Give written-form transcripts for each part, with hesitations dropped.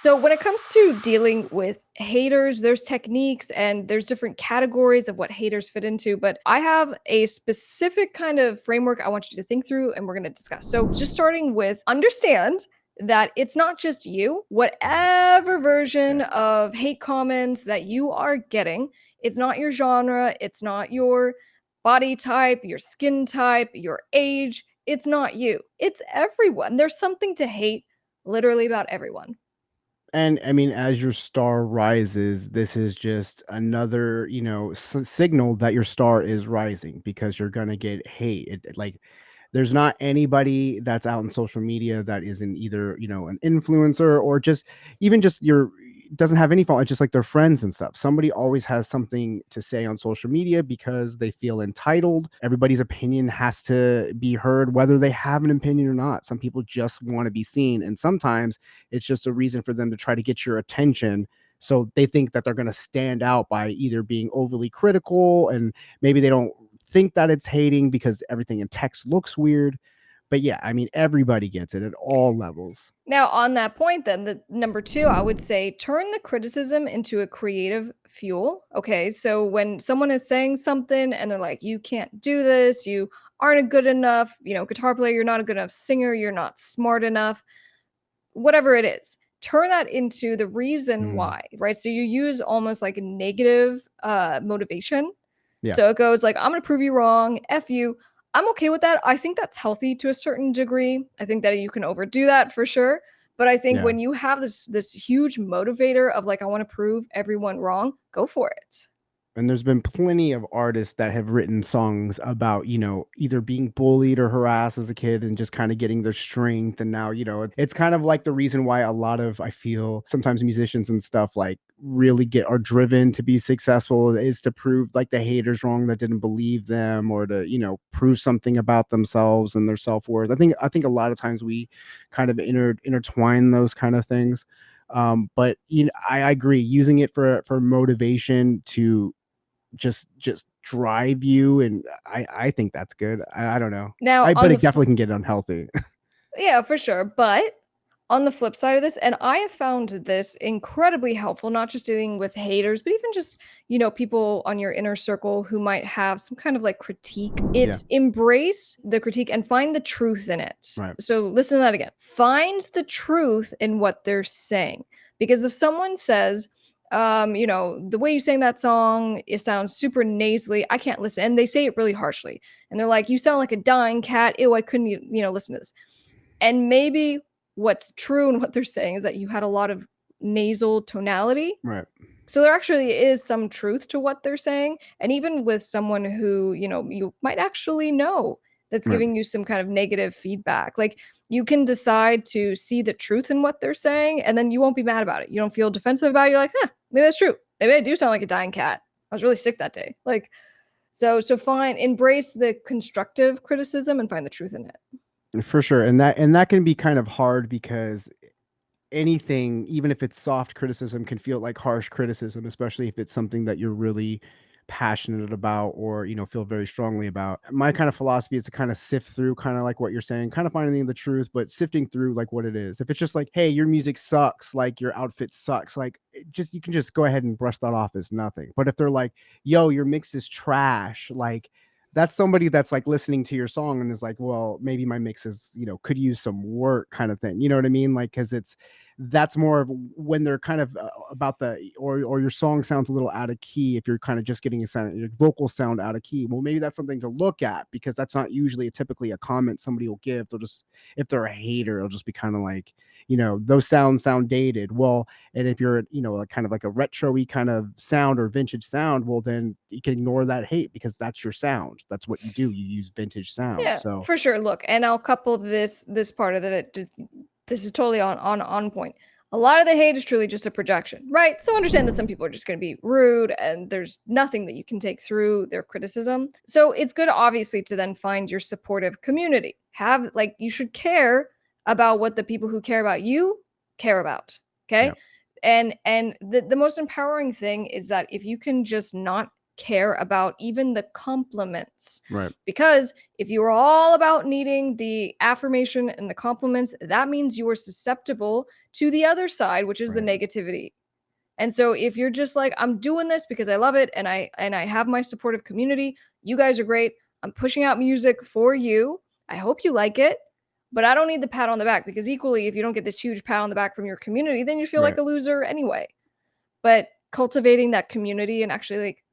So when it comes to dealing with haters, there's techniques and there's different categories of what haters fit into, but I have a specific kind of framework I want you to think through and we're going to discuss. So just starting with understand that it's not just you. Whatever version of hate comments that you are getting, it's not your genre, it's not your body type, your skin type, your age. It's not you. It's everyone. There's something to hate literally about everyone. And I mean, as your star rises, this is just another, signal that your star is rising because you're gonna get hate. Like, there's not anybody that's out in social media that isn't either, an influencer or just even just your doesn't have any fault. It's just like their friends and stuff. Somebody always has something to say on social media because they feel entitled. Everybody's opinion has to be heard, whether they have an opinion or not. Some people just want to be seen. And sometimes it's just a reason for them to try to get your attention. So they think that they're going to stand out by either being overly critical, and maybe they don't think that it's hating because everything in text looks weird. But yeah, I mean, everybody gets it at all levels. Now, on that point, then, the number two, I would say turn the criticism into a creative fuel. Okay. So when someone is saying something and they're like, you can't do this, you aren't a good enough, guitar player, you're not a good enough singer, you're not smart enough, whatever it is, turn that into the reason Mm, why, right? So you use almost like a negative motivation. yeah. So it goes like, I'm going to prove you wrong. F you. I'm okay with that. I think that's healthy to a certain degree. I think that you can overdo that for sure. But I think Yeah. when you have this huge motivator of like, I want to prove everyone wrong, go for it. And there's been plenty of artists that have written songs about, either being bullied or harassed as a kid and just kind of getting their strength. And now, it's kind of like the reason why a lot of, I feel sometimes musicians and stuff like really are driven to be successful is to prove like the haters wrong that didn't believe them, or to, prove something about themselves and their self-worth. I think a lot of times we kind of intertwine those kind of things. But I agree, using it for motivation to just drive you, and I think that's good. I don't know. Now, I on but the it definitely can get unhealthy. Yeah, for sure. But on the flip side of this, and I have found this incredibly helpful, not just dealing with haters, but even just, people on your inner circle who might have some kind of like critique. Yeah, It's embrace the critique and find the truth in it. right. So listen to that again. Find the truth in what they're saying. Because if someone says, the way you sang that song, it sounds super nasally. I can't listen. And they say it really harshly. And they're like, you sound like a dying cat. Ew, I couldn't, listen to this. And maybe what's true and what they're saying is that you had a lot of nasal tonality. Right. So there actually is some truth to what they're saying. And even with someone who, you might actually know that's Right. giving you some kind of negative feedback, like you can decide to see the truth in what they're saying and then you won't be mad about it. You don't feel defensive about it. You're like, maybe that's true. Maybe I do sound like a dying cat. I was really sick that day. Like, so fine, embrace the constructive criticism and find the truth in it. For sure. And that can be kind of hard because anything, even if it's soft criticism, can feel like harsh criticism, especially if it's something that you're really passionate about, or feel very strongly about. My kind of philosophy is to kind of sift through, kind of like what you're saying, kind of finding the truth, but sifting through like what it is. If it's just like, hey, your music sucks, like your outfit sucks, like you can just go ahead and brush that off as nothing. But if they're like, yo, your mix is trash, like that's somebody that's like listening to your song and is like, well, maybe my mix is, could use some work, kind of thing. You know what I mean? Like, because that's more of when they're kind of about or your song sounds a little out of key. If you're kind of just getting your vocal sound out of key, well, maybe that's something to look at, because that's not usually typically a comment somebody will give. They'll just, if they're a hater, it'll just be kind of like, those sounds sound dated. Well, and if you're, like kind of like a retro-y kind of sound or vintage sound, well, then you can ignore that hate because that's your sound. That's what you do. You use vintage sound. Yeah, So for sure. Look, and I'll couple this part of it. This is totally on point. A lot of the hate is truly just a projection, right? So understand that some people are just going to be rude, and there's nothing that you can take through their criticism. So it's good, obviously, to then find your supportive community. Have like you should care about what the people who care about you care about. yeah. Okay, and the most empowering thing is that if you can just not care about even the compliments. Right. Because if you're all about needing the affirmation and the compliments, that means you are susceptible to the other side, which is the Right. negativity. And so if you're just like, I'm doing this because I love it and I have my supportive community, you guys are great. I'm pushing out music for you. I hope you like it. But I don't need the pat on the back, because equally, if you don't get this huge pat on the back from your community, then you feel like Right. a loser anyway. But cultivating that community and actually like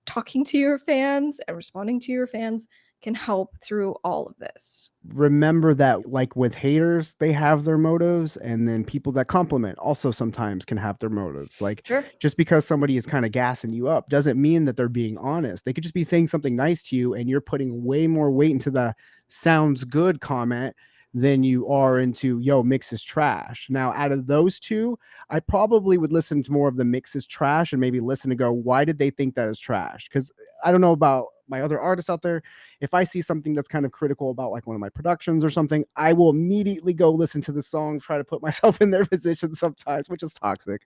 talking to your fans and responding to your fans can help through all of this. Remember that, like with haters, they have their motives, and then people that compliment also sometimes can have their motives. Like, Sure. just because somebody is kind of gassing you up doesn't mean that they're being honest. They could just be saying something nice to you, and you're putting way more weight into the sounds good comment than you are into, yo, mix is trash. Now, out of those two, I probably would listen to more of the mix is trash and maybe listen to go, why did they think that is trash? Because I don't know about my other artists out there. If I see something that's kind of critical about like one of my productions or something, I will immediately go listen to the song, try to put myself in their position sometimes, which is toxic.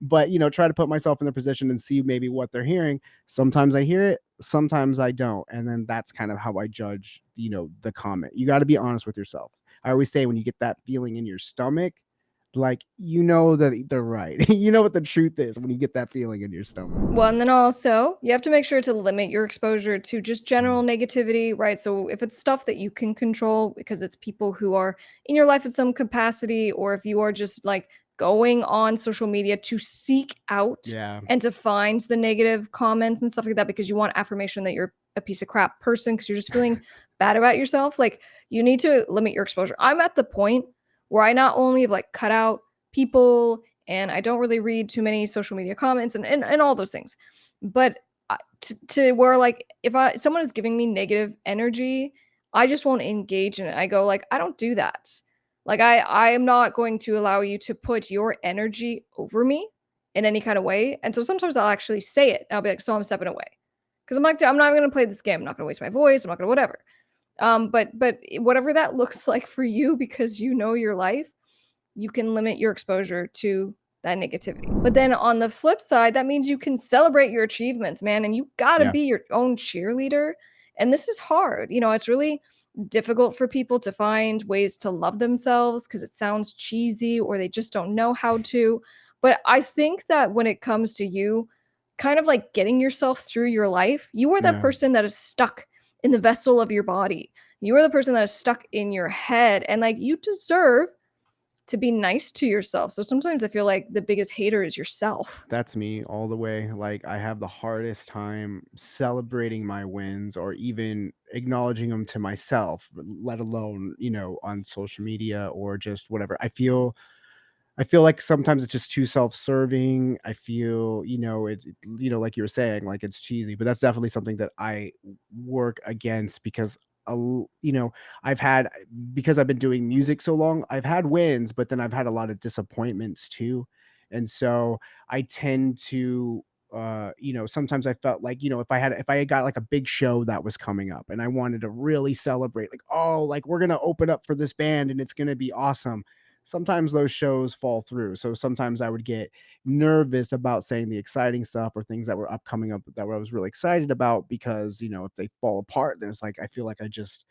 But, try to put myself in their position and see maybe what they're hearing. Sometimes I hear it, sometimes I don't. And then that's kind of how I judge, the comment. You got to be honest with yourself. I always say, when you get that feeling in your stomach, like, that they're right. You know what the truth is when you get that feeling in your stomach. Well, and then also, you have to make sure to limit your exposure to just general negativity, right? So if it's stuff that you can control, because it's people who are in your life at some capacity, or if you are just like going on social media to seek out Yeah. and to find the negative comments and stuff like that because you want affirmation that you're a piece of crap person because you're just feeling bad about yourself, like you need to limit your exposure. I'm at the point where I not only have like cut out people, and I don't really read too many social media comments and all those things. But to where like if someone is giving me negative energy, I just won't engage in it. I go like, I don't do that. Like I am not going to allow you to put your energy over me in any kind of way. And so sometimes I'll actually say it. I'll be like, so I'm stepping away. Because I'm like, I'm not going to play this game. I'm not going to waste my voice. I'm not going to whatever. But whatever that looks like for you, because you know your life, you can limit your exposure to that negativity. But then on the flip side, that means you can celebrate your achievements, man, and you got to Yeah. be your own cheerleader. And this is hard. It's really difficult for people to find ways to love themselves because it sounds cheesy or they just don't know how to. But I think that when it comes to you kind of like getting yourself through your life, you are that Yeah. person that is stuck in the vessel of your body. You are the person that is stuck in your head, and like you deserve to be nice to yourself. So sometimes I feel like the biggest hater is yourself. That's me all the way. Like, I have the hardest time celebrating my wins or even acknowledging them to myself, let alone, on social media or just whatever. I feel like sometimes it's just too self-serving. I feel, like you were saying, like it's cheesy, but that's definitely something that I work against because a l- you know, I've had because I've been doing music so long, I've had wins, but then I've had a lot of disappointments too. And so I tend to sometimes I felt like, if I had got like a big show that was coming up and I wanted to really celebrate, like, oh, like we're gonna open up for this band and it's gonna be awesome. Sometimes those shows fall through. So sometimes I would get nervous about saying the exciting stuff or things that were upcoming up that I was really excited about because, if they fall apart, then it's like I feel like I just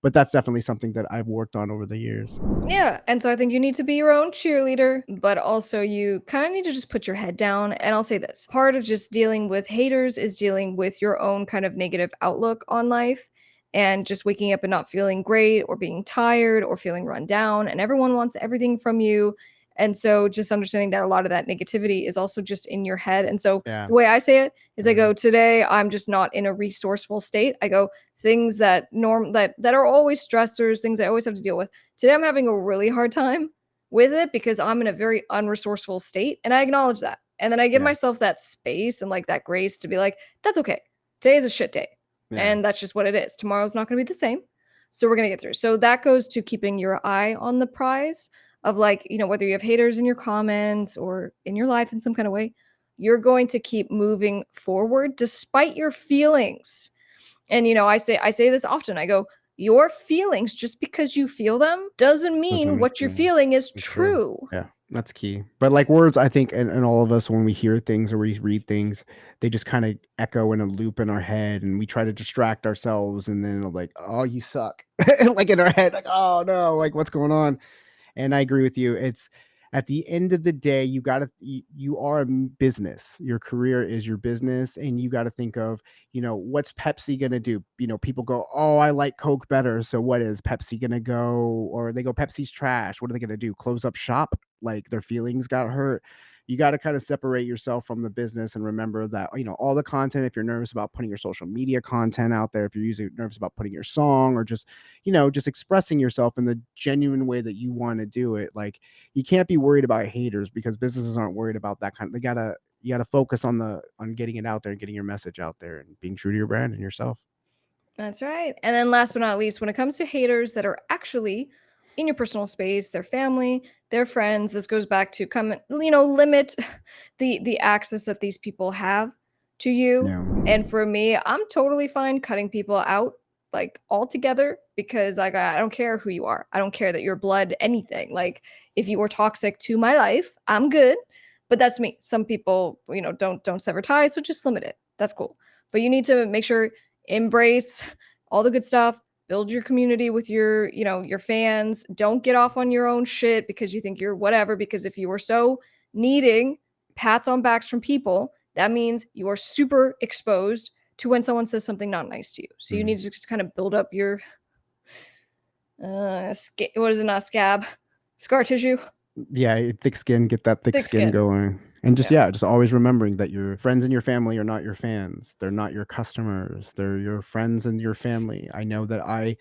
but that's definitely something that I've worked on over the years. Yeah, and so I think you need to be your own cheerleader, but also you kind of need to just put your head down. And I'll say this, part of just dealing with haters is dealing with your own kind of negative outlook on life and just waking up and not feeling great or being tired or feeling run down. And everyone wants everything from you. And so just understanding that a lot of that negativity is also just in your head. And so Yeah. the way I say it is I Yeah. go, today I'm just not in a resourceful state. I go, things that are always stressors, things I always have to deal with. Today I'm having a really hard time with it because I'm in a very unresourceful state, and I acknowledge that. And then I give Yeah. myself that space and like that grace to be like, that's okay. Today is a shit day. Yeah. And that's just what it is. Tomorrow's not going to be the same. So we're going to get through. So that goes to keeping your eye on the prize of like, whether you have haters in your comments or in your life in some kind of way, you're going to keep moving forward despite your feelings. And I say this often. I go, your feelings, just because you feel them, doesn't Doesn't mean make what you're you feeling is true. true. Yeah. That's key. But like words, I think, and all of us, when we hear things or we read things, they just kind of echo in a loop in our head and we try to distract ourselves. And then it'll like, oh, you suck. Like in our head, like, oh no, like what's going on? And I agree with you. It's at the end of the day, you are a business. Your career is your business, and you got to think of, what's Pepsi going to do? People go, oh, I like Coke better. So what is Pepsi going to go? Or they go, Pepsi's trash. What are they going to do? Close up shop? Like their feelings got hurt. You got to kind of separate yourself from the business and remember that, all the content, if you're nervous about putting your social media content out there, if you're nervous about putting your song or just expressing yourself in the genuine way that you want to do it. Like you can't be worried about haters because businesses aren't worried about that kind of, you gotta focus on getting it out there and getting your message out there and being true to your brand and yourself. That's right. And then last but not least, when it comes to haters that are actually in your personal space, their family, their friends, this goes back to limit the access that these people have to you. Yeah. And for me, I'm totally fine cutting people out like altogether because I don't care who you are. I don't care that you're blood anything. Like if you were toxic to my life, I'm good. But that's me. Some people, don't sever ties, so just limit it. That's cool. But you need to make sure embrace all the good stuff, build your community with your fans. Don't get off on your own shit because you think you're whatever, because if you are so needing pats on backs from people, that means you are super exposed to when someone says something not nice to you. So you need to just kind of build up your what is it, not scab, scar tissue. Yeah, thick skin, get that thick Thick skin skin. going. And just, Yeah. yeah, just always remembering that your friends and your family are not your fans. They're not your customers. They're your friends and your family. I know that I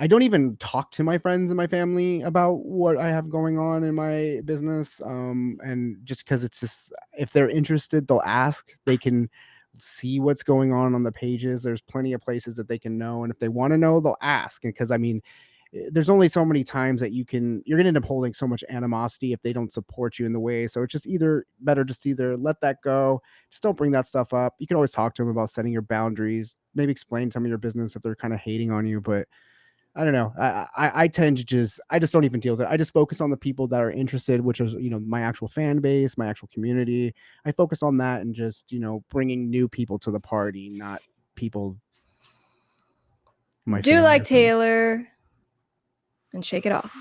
don't even talk to my friends and my family about what I have going on in my business. And just because it's just, if they're interested, they'll ask. They can see what's going on the pages. There's plenty of places that they can know. And if they want to know, they'll ask. And because I mean, there's only so many times that you're gonna end up holding so much animosity if they don't support you in the way. So it's just either better, just either let that go, just don't bring that stuff up. You can always talk to them about setting your boundaries, maybe explain some of your business if they're kind of hating on you. But I don't know. I tend to I just don't even deal with it. I just focus on the people that are interested, which is, my actual fan base, my actual community. I focus on that and just, bringing new people to the party, not people, my Do family like or friends. Taylor and shake it off.